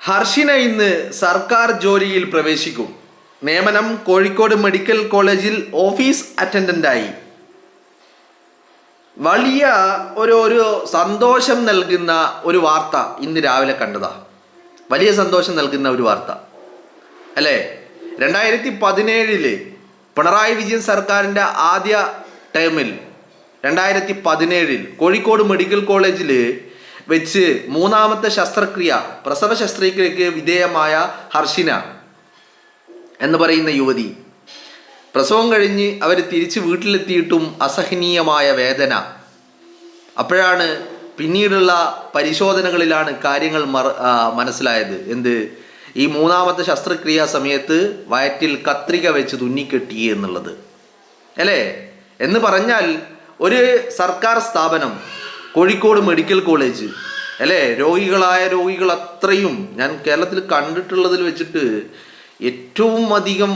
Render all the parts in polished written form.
ഹർഷിന ഇന്ന് സർക്കാർ ജോലിയിൽ പ്രവേശിക്കും. നിയമനം കോഴിക്കോട് മെഡിക്കൽ കോളേജിൽ ഓഫീസ് അറ്റൻഡൻ്റായി. വലിയ ഒരു സന്തോഷം നൽകുന്ന ഒരു വാർത്ത ഇന്ന് രാവിലെ കണ്ടതാ. വലിയ സന്തോഷം നൽകുന്ന ഒരു വാർത്ത അല്ലേ? 2017 പിണറായി വിജയൻ സർക്കാരിൻ്റെ ആദ്യ ടേമിൽ 2017 കോഴിക്കോട് മെഡിക്കൽ കോളേജിൽ വെച്ച് മൂന്നാമത്തെ പ്രസവ ശസ്ത്രക്രിയക്ക് വിധേയമായ ഹർഷിന എന്ന് പറയുന്ന യുവതി പ്രസവം കഴിഞ്ഞ് അവർ തിരിച്ച് വീട്ടിലെത്തിയിട്ടും അസഹനീയമായ വേദന. അപ്പോഴാണ് പിന്നീടുള്ള പരിശോധനകളിലാണ് കാര്യങ്ങൾ മനസ്സിലായത്. ഈ മൂന്നാമത്തെ ശസ്ത്രക്രിയ സമയത്ത് വയറ്റിൽ കത്രിക വെച്ച് തുന്നിക്കെട്ടി എന്നുള്ളത് അല്ലേ? എന്ന് പറഞ്ഞാൽ ഒരു സർക്കാർ സ്ഥാപനം കോഴിക്കോട് മെഡിക്കൽ കോളേജ് അല്ലേ, രോഗികൾ അത്രയും ഞാൻ കേരളത്തിൽ കണ്ടിട്ടുള്ളതിൽ വെച്ചിട്ട് ഏറ്റവും അധികം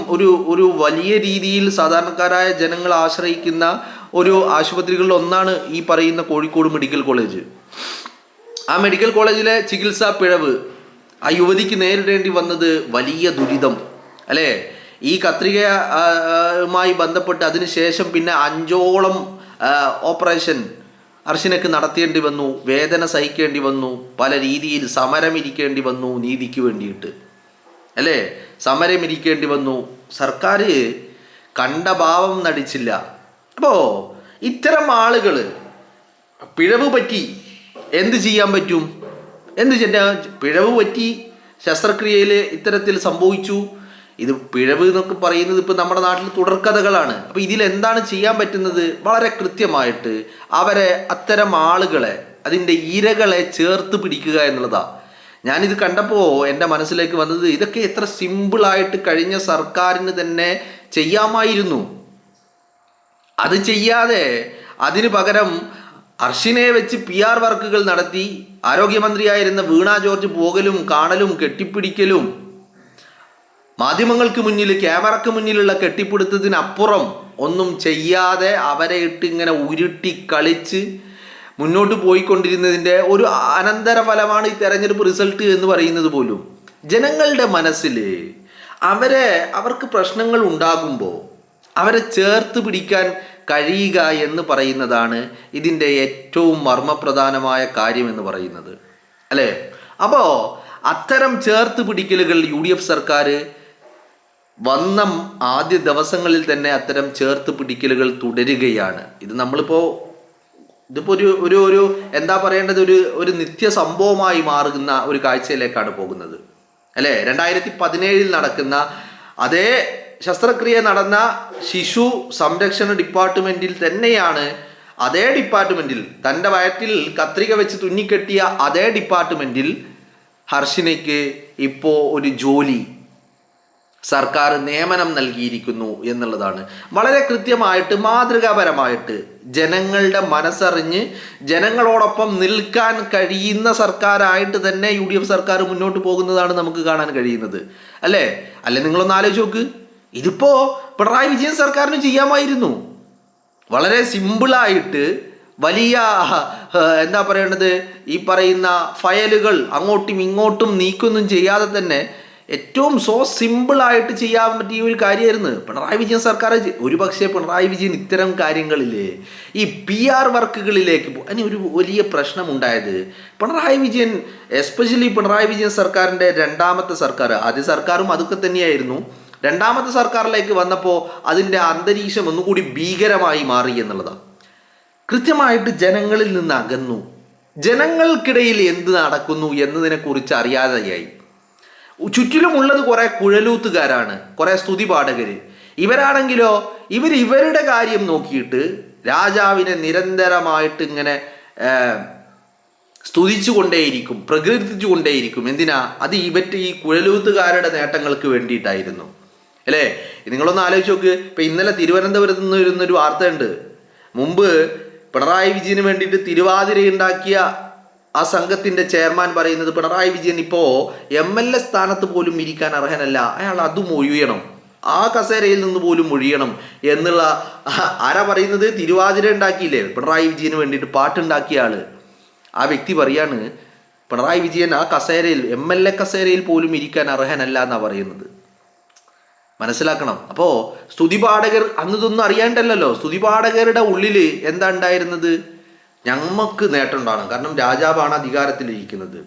ഒരു വലിയ രീതിയിൽ സാധാരണക്കാരായ ജനങ്ങൾ ആശ്രയിക്കുന്ന ഒരു ആശുപത്രികളിൽ ഒന്നാണ് ഈ പറയുന്ന കോഴിക്കോട് മെഡിക്കൽ കോളേജ്. ആ മെഡിക്കൽ കോളേജിലെ ചികിത്സാ പിഴവ് ആ യുവതിക്ക് നേരിടേണ്ടി വന്നത് വലിയ ദുരിതം അല്ലേ? ഈ കത്രികയുമായി ബന്ധപ്പെട്ട് അതിനുശേഷം പിന്നെ 5ഓളം ഓപ്പറേഷൻ ഹർഷിനക്ക് നടത്തേണ്ടി വന്നു, വേദന സഹിക്കേണ്ടി വന്നു, പല രീതിയിൽ സമരമിരിക്കേണ്ടി വന്നു, നീതിക്ക് വേണ്ടിയിട്ട് അല്ലേ? സമരമിരിക്കേണ്ടി വന്നു. സർക്കാർ കണ്ട ഭാവം നടിച്ചില്ല. അപ്പോൾ ഇത്തരം ആളുകൾ പിഴവ് പറ്റി എന്ത് ചെയ്യാൻ പറ്റും? പിഴവ് പറ്റി ശസ്ത്രക്രിയയിൽ ഇത്തരത്തിൽ സംഭവിച്ചു. ഇത് പിഴവ് എന്നൊക്കെ പറയുന്നത് ഇപ്പോൾ നമ്മുടെ നാട്ടിൽ തുടർക്കഥകളാണ്. അപ്പോൾ ഇതിലെന്താണ് ചെയ്യാൻ പറ്റുന്നത്? വളരെ കൃത്യമായിട്ട് അവരെ അത്തരം ആളുകളെ അതിൻ്റെ ഇരകളെ ചേർത്ത് പിടിക്കുക എന്നുള്ളതാണ്. ഞാനിത് കണ്ടപ്പോൾ എൻ്റെ മനസ്സിലേക്ക് വന്നത് ഇതൊക്കെ എത്ര സിമ്പിളായിട്ട് കഴിഞ്ഞ സർക്കാരിന് തന്നെ ചെയ്യാമായിരുന്നു. അത് ചെയ്യാതെ അതിന് പകരം ഹർഷിനയെ വെച്ച് PR വർക്കുകൾ നടത്തി ആരോഗ്യമന്ത്രിയായിരുന്ന വീണ ജോർജ് പോകലും കാണലും കെട്ടിപ്പിടിക്കലും മാധ്യമങ്ങൾക്ക് മുന്നിൽ ക്യാമറക്ക് മുന്നിലുള്ള കെട്ടിപ്പിടുത്തതിനപ്പുറം ഒന്നും ചെയ്യാതെ അവരെ ഇട്ട് ഇങ്ങനെ ഉരുട്ടി കളിച്ച് മുന്നോട്ട് പോയിക്കൊണ്ടിരുന്നതിൻ്റെ ഒരു അനന്തരഫലമാണ് ഈ തെരഞ്ഞെടുപ്പ് റിസൾട്ട് എന്ന് പറയുന്നത് പോലും. ജനങ്ങളുടെ മനസ്സിൽ അവർക്ക് പ്രശ്നങ്ങൾ ഉണ്ടാകുമ്പോൾ അവരെ ചേർത്ത് പിടിക്കാൻ കഴിയുക എന്ന് പറയുന്നതാണ് ഇതിൻ്റെ ഏറ്റവും മർമ്മപ്രധാനമായ കാര്യം എന്ന് പറയുന്നത് അല്ലേ? അപ്പോൾ അത്തരം ചേർത്ത് പിടിക്കലുകൾ UDF സർക്കാർ വന്ന ആദ്യ ദിവസങ്ങളിൽ തന്നെ അത്തരം ചേർത്ത് പിടിക്കലുകൾ തുടരുകയാണ്. ഇതിപ്പോൾ ഒരു എന്താ പറയേണ്ടത്, ഒരു നിത്യ സംഭവമായി മാറുന്ന ഒരു കാഴ്ചയിലേക്കാണ് പോകുന്നത് അല്ലേ? 2017 നടക്കുന്ന അതേ ശസ്ത്രക്രിയ നടന്ന ശിശു സംരക്ഷണ ഡിപ്പാർട്ട്മെൻറ്റിൽ തന്നെയാണ്, അതേ ഡിപ്പാർട്ട്മെൻറ്റിൽ തൻ്റെ വയറ്റിൽ കത്രിക വെച്ച് തുന്നിക്കെട്ടിയ അതേ ഡിപ്പാർട്ട്മെൻറ്റിൽ ഹർഷിനയ്ക്ക് ഇപ്പോൾ ഒരു ജോലി സർക്കാർ നിയമനം നൽകിയിരിക്കുന്നു എന്നുള്ളതാണ്. വളരെ കൃത്യമായിട്ട് മാതൃകാപരമായിട്ട് ജനങ്ങളുടെ മനസ്സറിഞ്ഞ് ജനങ്ങളോടൊപ്പം നിൽക്കാൻ കഴിയുന്ന സർക്കാരായിട്ട് തന്നെ UDF സർക്കാർ മുന്നോട്ട് പോകുന്നതാണ് നമുക്ക് കാണാൻ കഴിയുന്നത് അല്ലേ? നിങ്ങളൊന്ന് ആലോചിച്ച് നോക്ക്. ഇതിപ്പോൾ പിണറായി വിജയൻ സർക്കാരിന് ചെയ്യാമായിരുന്നു. വളരെ സിമ്പിളായിട്ട് വലിയ എന്താ പറയേണ്ടത്, ഈ പറയുന്ന ഫയലുകൾ അങ്ങോട്ടും ഇങ്ങോട്ടും നീക്കൊന്നും ചെയ്യാതെ തന്നെ ഏറ്റവും സിമ്പിളായിട്ട് ചെയ്യാൻ പറ്റിയ ഒരു കാര്യമായിരുന്നു പിണറായി വിജയൻ സർക്കാർ. ഒരുപക്ഷെ പിണറായി വിജയൻ ഇത്തരം കാര്യങ്ങളില്ലേ ഈ PR വർക്കുകളിലേക്ക് അതിന് ഒരു വലിയ പ്രശ്നമുണ്ടായത് പിണറായി വിജയൻ, എസ്പെഷ്യലി പിണറായി വിജയൻ സർക്കാരിൻ്റെ രണ്ടാമത്തെ സർക്കാർ, ആദ്യ സർക്കാരും അതൊക്കെ തന്നെയായിരുന്നു, രണ്ടാമത്തെ സർക്കാരിലേക്ക് വന്നപ്പോൾ അതിൻ്റെ അന്തരീക്ഷം ഒന്നുകൂടി ഭീകരമായി മാറി എന്നുള്ളതാണ്. കൃത്യമായിട്ട് ജനങ്ങളിൽ നിന്ന് അകന്നു, ജനങ്ങൾക്കിടയിൽ എന്ത് നടക്കുന്നു എന്നതിനെക്കുറിച്ച് അറിയാതെയായി. ചുറ്റിലുമുള്ളത് കുറേ കുഴലൂത്തുകാരാണ്, കുറേ സ്തുതിപാഠകർ. ഇവരാണെങ്കിലോ ഇവരുടെ കാര്യം നോക്കിയിട്ട് രാജാവിനെ നിരന്തരമായിട്ട് ഇങ്ങനെ സ്തുതിച്ചു കൊണ്ടേയിരിക്കും, പ്രകീർത്തിച്ചു കൊണ്ടേയിരിക്കും. എന്തിനാ? അത് ഈ കുഴലൂത്തുകാരുടെ നേട്ടങ്ങൾക്ക് വേണ്ടിയിട്ടായിരുന്നു അല്ലേ? നിങ്ങളൊന്ന് ആലോചിച്ച് നോക്ക്. ഇപ്പം ഇന്നലെ തിരുവനന്തപുരത്ത് നിന്ന് വരുന്നൊരു വാർത്തയുണ്ട്. മുമ്പ് പിണറായി വിജയന് വേണ്ടിയിട്ട് തിരുവാതിര ഉണ്ടാക്കിയ ആ സംഘത്തിൻ്റെ ചെയർമാൻ പറയുന്നത് പിണറായി വിജയൻ ഇപ്പോൾ MLA സ്ഥാനത്ത് പോലും ഇരിക്കാൻ അർഹനല്ല, അയാൾ അതും ഒഴിയണം, ആ കസേരയിൽ നിന്ന് പോലും ഒഴിയണം എന്നുള്ള ആരാ പറയുന്നത്? തിരുവാതിര ഉണ്ടാക്കിയില്ലേ പിണറായി വിജയന് വേണ്ടിയിട്ട് പാട്ടുണ്ടാക്കിയ ആള്. ആ വ്യക്തി പറയാണ് പിണറായി വിജയൻ ആ കസേരയിൽ MLA കസേരയിൽ പോലും ഇരിക്കാൻ അർഹനല്ല എന്നാണ് പറയുന്നത്. മനസ്സിലാക്കണം. അപ്പോൾ സ്തുതിപാഠകർ അന്ന് ഇതൊന്നും അറിയാണ്ടല്ലോ. സ്തുതിപാഠകരുടെ ഉള്ളിൽ എന്താ ഉണ്ടായിരുന്നത്? ഞമ്മക്ക് നേട്ടമുണ്ടാണ്, കാരണം രാജാവാണ് അധികാരത്തിലിരിക്കുന്നത്.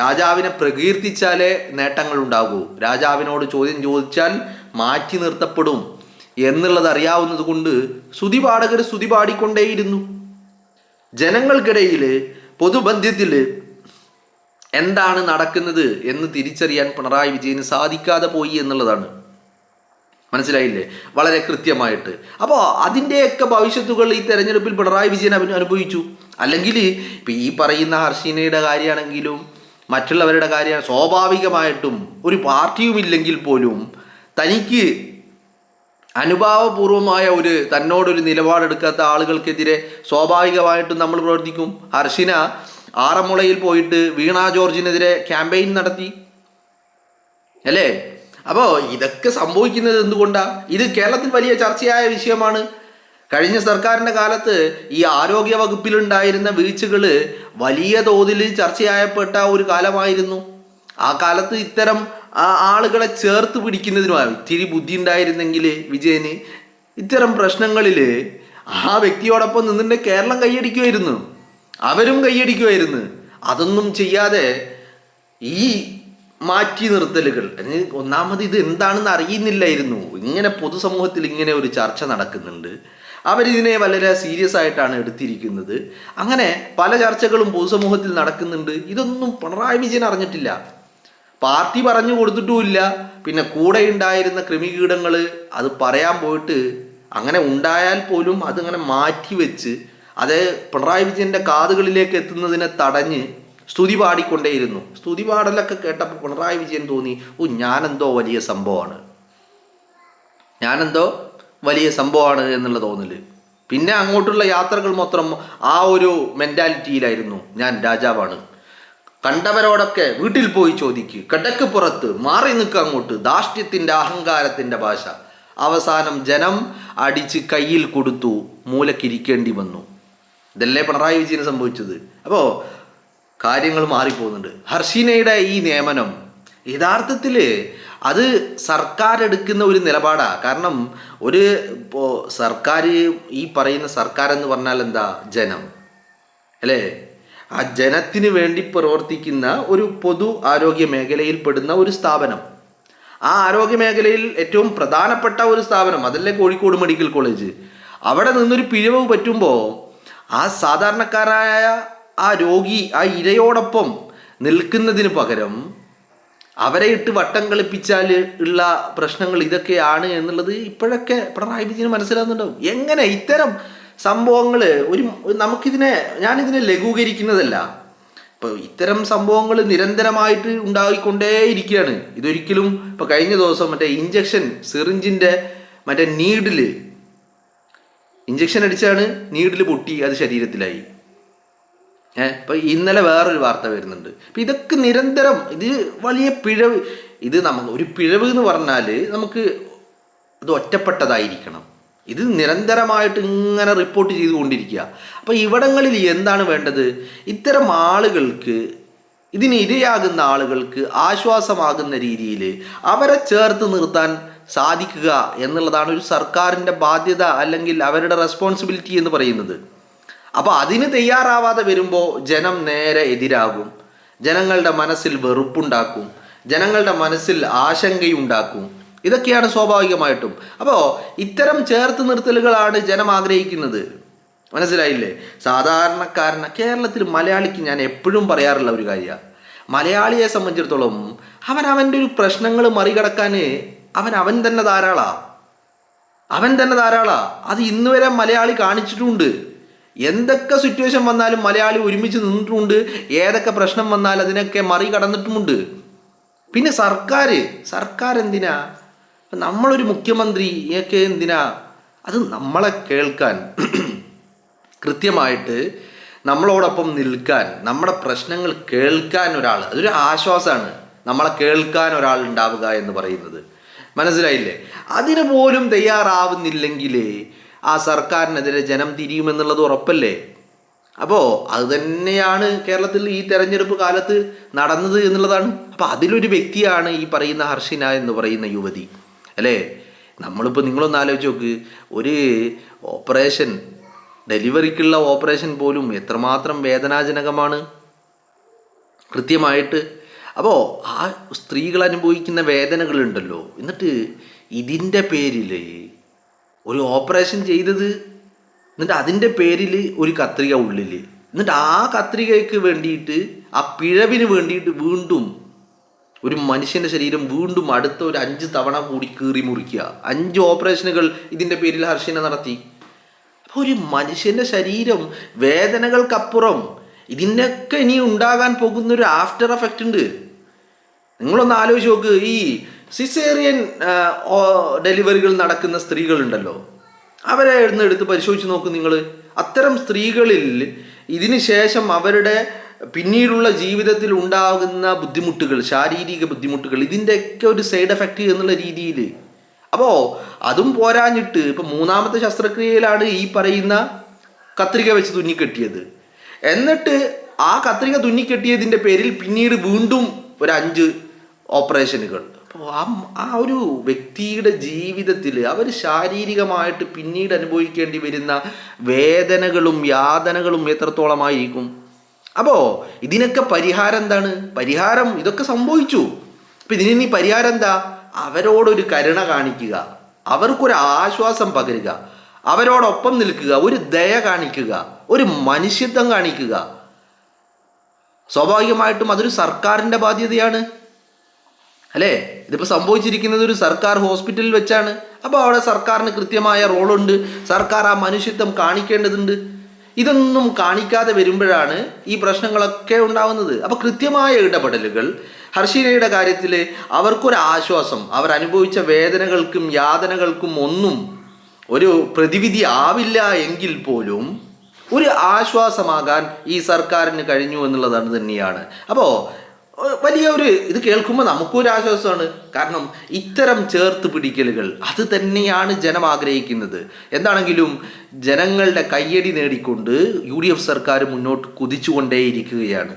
രാജാവിനെ പ്രകീർത്തിച്ചാലേ നേട്ടങ്ങൾ ഉണ്ടാകൂ, രാജാവിനോട് ചോദ്യം ചോദിച്ചാൽ മാറ്റി നിർത്തപ്പെടും എന്നുള്ളത് അറിയാവുന്നത് കൊണ്ട് സ്തുതിപാഠകർ സ്തുതി പാടിക്കൊണ്ടേയിരുന്നു. ജനങ്ങൾക്കിടയിൽ പൊതുബന്ധ്യത്തിൽ എന്താണ് നടക്കുന്നത് എന്ന് തിരിച്ചറിയാൻ പിണറായി വിജയന് സാധിക്കാതെ പോയി എന്നുള്ളതാണ്. മനസ്സിലായില്ലേ? വളരെ കൃത്യമായിട്ട്. അപ്പോൾ അതിൻ്റെയൊക്കെ ഭവിഷ്യത്തുകൾ ഈ തെരഞ്ഞെടുപ്പിൽ പിണറായി വിജയൻ അനുഭവിച്ചു. അല്ലെങ്കിൽ ഇപ്പം ഈ പറയുന്ന ഹർഷീനയുടെ കാര്യമാണെങ്കിലും മറ്റുള്ളവരുടെ കാര്യമാണ്, സ്വാഭാവികമായിട്ടും ഒരു പാർട്ടിയുമില്ലെങ്കിൽ പോലും തനിക്ക് അനുഭാവപൂർവമായ തന്നോടൊരു നിലപാടെടുക്കാത്ത ആളുകൾക്കെതിരെ സ്വാഭാവികമായിട്ടും നമ്മൾ പ്രവർത്തിക്കും. ഹർഷിന ആറന്മുളയിൽ പോയിട്ട് വീണ ജോർജിനെതിരെ ക്യാമ്പയിൻ നടത്തി അല്ലേ? അപ്പോൾ ഇതൊക്കെ സംഭവിക്കുന്നത് എന്തുകൊണ്ടാണ്? ഇത് കേരളത്തിൽ വലിയ ചർച്ചയായ വിഷയമാണ്. കഴിഞ്ഞ സർക്കാരിൻ്റെ കാലത്ത് ഈ ആരോഗ്യ വകുപ്പിലുണ്ടായിരുന്ന വീഴ്ചകൾ വലിയ തോതിൽ ചർച്ചയായപ്പെട്ട ഒരു കാലമായിരുന്നു. ആ കാലത്ത് ഇത്തരം ആളുകളെ ചേർത്ത് പിടിക്കുന്നതിനുമായി ഇത്തിരി ബുദ്ധി ഉണ്ടായിരുന്നെങ്കിൽ വിജയന് ഇത്തരം പ്രശ്നങ്ങളിൽ ആ വ്യക്തിയോടൊപ്പം നിന്നിട്ട് കേരളം കൈയടിക്കുമായിരുന്നു, അവരും കൈയടിക്കുമായിരുന്നു. അതൊന്നും ചെയ്യാതെ ഈ മാറ്റി നിർത്തലുകൾ, ഒന്നാമത് ഇത് എന്താണെന്ന് അറിയുന്നില്ലായിരുന്നു. ഇങ്ങനെ പൊതുസമൂഹത്തിൽ ഇങ്ങനെ ഒരു ചർച്ച നടക്കുന്നുണ്ട്, അവരിതിനെ വളരെ സീരിയസ് ആയിട്ടാണ് എടുത്തിരിക്കുന്നത്. അങ്ങനെ പല ചർച്ചകളും പൊതുസമൂഹത്തിൽ നടക്കുന്നുണ്ട്. ഇതൊന്നും പിണറായി വിജയൻ അറിഞ്ഞിട്ടില്ല, പാർട്ടി പറഞ്ഞു കൊടുത്തിട്ടുമില്ല. പിന്നെ കൂടെ ഉണ്ടായിരുന്ന കൃമികീടങ്ങൾ അത് പറയാൻ പോയിട്ട് അങ്ങനെ ഉണ്ടായാൽ പോലും അതിങ്ങനെ മാറ്റി വെച്ച് അത് പിണറായി വിജയൻ്റെ കാതുകളിലേക്ക് എത്തുന്നതിനെ തടഞ്ഞ് സ്തുതി പാടിക്കൊണ്ടേയിരുന്നു. സ്തുതി പാടലൊക്കെ കേട്ടപ്പോൾ പിണറായി വിജയൻ തോന്നി, ഞാനെന്തോ വലിയ സംഭവമാണ് എന്നുള്ള തോന്നല്. പിന്നെ അങ്ങോട്ടുള്ള യാത്രകൾ മൊത്തം ആ ഒരു മെൻറ്റാലിറ്റിയിലായിരുന്നു, ഞാൻ രാജാവാണ്, കണ്ടവരോടൊക്കെ വീട്ടിൽ പോയി ചോദിക്ക്, കിടക്ക് പുറത്ത് മാറി നിൽക്കുക, അങ്ങോട്ട് ധാർഷ്ട്യത്തിൻ്റെ അഹങ്കാരത്തിൻ്റെ ഭാഷ. അവസാനം ജനം അടിച്ച് കയ്യിൽ കൊടുത്തു, മൂലക്കിരിക്കേണ്ടി വന്നു. ഇതല്ലേ പിണറായി വിജയന് സംഭവിച്ചത്. അപ്പോൾ കാര്യങ്ങൾ മാറിപ്പോകുന്നുണ്ട്. ഹർഷീനയുടെ ഈ നിയമനം യഥാർത്ഥത്തിൽ അത് സർക്കാർ എടുക്കുന്ന ഒരു നിലപാടാണ്. കാരണം ഇപ്പോൾ സർക്കാർ, ഈ പറയുന്ന സർക്കാർ എന്ന് പറഞ്ഞാൽ എന്താ? ജനം അല്ലേ? ആ ജനത്തിന് വേണ്ടി പ്രവർത്തിക്കുന്ന ഒരു പൊതു ആരോഗ്യ മേഖലയിൽ പെടുന്ന ഒരു സ്ഥാപനം. ആ ആരോഗ്യ മേഖലയിൽ ഏറ്റവും പ്രധാനപ്പെട്ട ഒരു സ്ഥാപനം അതല്ലേ കോഴിക്കോട് മെഡിക്കൽ കോളേജ്. അവിടെ നിന്നൊരു പിഴവ് പറ്റുമ്പോൾ ആ സാധാരണക്കാരായ ആ രോഗി ആ ഇരയോടൊപ്പം നിൽക്കുന്നതിന് പകരം അവരെ ഇട്ട് വട്ടം കളിപ്പിച്ചാൽ ഉള്ള പ്രശ്നങ്ങൾ ഇതൊക്കെയാണ് എന്നുള്ളത് ഇപ്പോഴൊക്കെ പിണറായി വിജയന് മനസ്സിലാകുന്നുണ്ടാവും. എങ്ങനെ ഇത്തരം സംഭവങ്ങൾ ഞാനിതിനെ ലഘൂകരിക്കുന്നതല്ല. ഇപ്പോൾ ഇത്തരം സംഭവങ്ങൾ നിരന്തരമായിട്ട് ഉണ്ടായിക്കൊണ്ടേയിരിക്കുകയാണ്. ഇതൊരിക്കലും ഇപ്പോൾ കഴിഞ്ഞ ദിവസം ഇഞ്ചക്ഷൻ സിറിഞ്ചിൻ്റെ നീഡിൽ ഇഞ്ചക്ഷൻ അടിച്ചാണ്, നീഡിൽ പൊട്ടി അത് ശരീരത്തിലായി. ഇപ്പം ഇന്നലെ വേറൊരു വാർത്ത വരുന്നുണ്ട്. അപ്പം ഇതൊക്കെ നിരന്തരം ഇത് വലിയ പിഴവ്. ഇത് ഒരു പിഴവ് എന്ന് പറഞ്ഞാൽ നമുക്ക് അത് ഒറ്റപ്പെട്ടതായിരിക്കണം. ഇത് നിരന്തരമായിട്ട് ഇങ്ങനെ റിപ്പോർട്ട് ചെയ്തുകൊണ്ടിരിക്കുക. അപ്പോൾ ഇവിടങ്ങളിൽ എന്താണ് വേണ്ടത്? ഇത്തരം ആളുകൾക്ക്, ഇതിന് ഇരയാകുന്ന ആളുകൾക്ക് ആശ്വാസമാകുന്ന രീതിയിൽ അവരെ ചേർത്ത് നിർത്താൻ സാധിക്കുക എന്നുള്ളതാണ് ഒരു സർക്കാരിൻ്റെ ബാധ്യത, അല്ലെങ്കിൽ അവരുടെ റെസ്പോൺസിബിലിറ്റി എന്ന് പറയുന്നത്. അപ്പോൾ അതിന് തയ്യാറാവാതെ വരുമ്പോൾ ജനം നേരെ എതിരാകും, ജനങ്ങളുടെ മനസ്സിൽ വെറുപ്പുണ്ടാക്കും, ജനങ്ങളുടെ മനസ്സിൽ ആശങ്കയുണ്ടാക്കും. ഇതൊക്കെയാണ് സ്വാഭാവികമായിട്ടും. അപ്പോൾ ഇത്തരം ചേർത്ത് നിർത്തലുകളാണ് ജനം ആഗ്രഹിക്കുന്നത്. മനസ്സിലായില്ലേ? സാധാരണക്കാരന് കേരളത്തിൽ മലയാളിക്ക് ഞാൻ എപ്പോഴും പറയാറുള്ള ഒരു കാര്യമാണ്, മലയാളിയെ സംബന്ധിച്ചിടത്തോളം അവൻ്റെ ഒരു പ്രശ്നങ്ങൾ മറികടക്കാൻ അവൻ തന്നെ ധാരാളാ. അത് ഇന്ന് വരെ മലയാളി കാണിച്ചിട്ടുണ്ട്. എന്തൊക്കെ സിറ്റുവേഷൻ വന്നാലും മലയാളി ഒരുമിച്ച് നിന്നിട്ടുമുണ്ട്. ഏതൊക്കെ പ്രശ്നം വന്നാലും അതിനൊക്കെ മറികടന്നിട്ടുമുണ്ട്. പിന്നെ സർക്കാർ എന്തിനാ? നമ്മളൊരു മുഖ്യമന്ത്രിയൊക്കെ എന്തിനാ? അത് നമ്മളെ കേൾക്കാൻ, കൃത്യമായിട്ട് നമ്മളോടൊപ്പം നിൽക്കാൻ, നമ്മുടെ പ്രശ്നങ്ങൾ കേൾക്കാൻ ഒരാൾ, അതൊരു ആശ്വാസമാണ് നമ്മളെ കേൾക്കാൻ ഒരാൾ ഉണ്ടാവുക എന്ന് പറയുന്നത്. മനസ്സിലായില്ലേ? അതിന് പോലും തയ്യാറാവുന്നില്ലെങ്കിൽ ആ സർക്കാരിനെതിരെ ജനം തിരിയുമെന്നുള്ളത് ഉറപ്പല്ലേ? അപ്പോൾ അത് തന്നെയാണ് കേരളത്തിൽ ഈ തെരഞ്ഞെടുപ്പ് കാലത്ത് നടന്നത് എന്നുള്ളതാണ്. അപ്പോൾ അതിലൊരു വ്യക്തിയാണ് ഈ പറയുന്ന ഹർഷിന എന്ന് പറയുന്ന യുവതി, അല്ലേ? നമ്മളിപ്പോൾ നിങ്ങളൊന്ന് ആലോചിച്ച് നോക്ക്, ഒരു ഓപ്പറേഷൻ, ഡെലിവറിക്കുള്ള ഓപ്പറേഷൻ പോലും എത്രമാത്രം വേദനാജനകമാണ് കൃത്യമായിട്ട്. അപ്പോൾ ആ സ്ത്രീകൾ അനുഭവിക്കുന്ന വേദനകളുണ്ടല്ലോ, എന്നിട്ട് ഇതിൻ്റെ പേരിൽ ഒരു ഓപ്പറേഷൻ ചെയ്തത്, എന്നിട്ട് അതിൻ്റെ പേരിൽ ഒരു കത്രിക ഉള്ളിൽ, എന്നിട്ട് ആ കത്രികയ്ക്ക് വേണ്ടിയിട്ട്, ആ പിഴവിന് വേണ്ടിയിട്ട് വീണ്ടും ഒരു മനുഷ്യൻ്റെ ശരീരം വീണ്ടും അടുത്ത ഒരു 5 തവണ കൂടി കീറി മുറിക്കുക. 5 ഓപ്പറേഷനുകൾ ഇതിൻ്റെ പേരിൽ ഹർഷിന നടത്തി. അപ്പോൾ ഒരു മനുഷ്യൻ്റെ ശരീരം, വേദനകൾക്കപ്പുറം ഇതിനൊക്കെ ഇനി ഉണ്ടാകാൻ പോകുന്നൊരു ആഫ്റ്റർ എഫക്റ്റ് ഉണ്ട്. നിങ്ങളൊന്ന് ആലോചിച്ച് നോക്ക്, ഈ സിസേറിയൻ ഡെലിവറികൾ നടക്കുന്ന സ്ത്രീകളുണ്ടല്ലോ, അവരെ എടുത്ത് പരിശോധിച്ച് നോക്ക് നിങ്ങൾ. അത്തരം സ്ത്രീകളിൽ ഇതിന് ശേഷം അവരുടെ പിന്നീടുള്ള ജീവിതത്തിൽ ഉണ്ടാകുന്ന ബുദ്ധിമുട്ടുകൾ, ശാരീരിക ബുദ്ധിമുട്ടുകൾ, ഇതിൻ്റെയൊക്കെ ഒരു സൈഡ് എഫക്റ്റ് എന്നുള്ള രീതിയിൽ. അപ്പോൾ അതും പോരാഞ്ഞിട്ട് ഇപ്പം 3ാമത്തെ ശസ്ത്രക്രിയയിലാണ് ഈ പറയുന്ന കത്രിക വെച്ച് തുന്നിക്കെട്ടിയത്. എന്നിട്ട് ആ കത്രിക തുന്നിക്കെട്ടിയതിൻ്റെ പേരിൽ പിന്നീട് വീണ്ടും ഒരു 5 ഓപ്പറേഷനുകൾ. അപ്പോൾ ആ ഒരു വ്യക്തിയുടെ ജീവിതത്തിൽ അവർ ശാരീരികമായിട്ട് പിന്നീട് അനുഭവിക്കേണ്ടി വരുന്ന വേദനകളും യാതനകളും എത്രത്തോളമായിരിക്കും. അപ്പോൾ ഇതിനൊക്കെ പരിഹാരം എന്താണ്? പരിഹാരം ഇതൊക്കെ സംഭവിച്ചു. അപ്പം ഇതിനി പരിഹാരം എന്താ? അവരോടൊരു കരുണ കാണിക്കുക, അവർക്കൊരു ആശ്വാസം പകരുക, അവരോടൊപ്പം നിൽക്കുക, ഒരു ദയ കാണിക്കുക, ഒരു മനുഷ്യത്വം കാണിക്കുക. സ്വാഭാവികമായിട്ടും അതൊരു സർക്കാരിൻ്റെ ബാധ്യതയാണ്, അല്ലേ? ഇതിപ്പോൾ സംഭവിച്ചിരിക്കുന്നത് ഒരു സർക്കാർ ഹോസ്പിറ്റലിൽ വെച്ചാണ്. അപ്പോൾ അവിടെ സർക്കാരിന് കൃത്യമായ റോളുണ്ട്, സർക്കാർ ആ മനുഷ്യത്വം കാണിക്കേണ്ടതുണ്ട്. ഇതൊന്നും കാണിക്കാതെ വരുമ്പോഴാണ് ഈ പ്രശ്നങ്ങളൊക്കെ ഉണ്ടാവുന്നത്. അപ്പോൾ കൃത്യമായ ഇടപെടലുകൾ ഹർഷിനയുടെ കാര്യത്തിൽ അവർക്കൊരു ആശ്വാസം, അവർ അനുഭവിച്ച വേദനകൾക്കും യാതനകൾക്കും ഒന്നും ഒരു പ്രതിവിധി ആവില്ല എങ്കിൽ പോലും ഒരു ആശ്വാസമാകാൻ ഈ സർക്കാരിന് കഴിഞ്ഞു എന്നുള്ളതാണ് തന്നെയാണ്. അപ്പോൾ വലിയ ഇത് കേൾക്കുമ്പോൾ നമുക്കൊരു ആശ്വാസമാണ്. കാരണം ഇത്തരം ചേർത്ത് പിടിക്കലുകൾ അത് തന്നെയാണ് ജനം ആഗ്രഹിക്കുന്നത്. എന്താണെങ്കിലും ജനങ്ങളുടെ കയ്യടി നേടിക്കൊണ്ട് UDF സർക്കാർ മുന്നോട്ട് കുതിച്ചുകൊണ്ടേയിരിക്കുകയാണ്.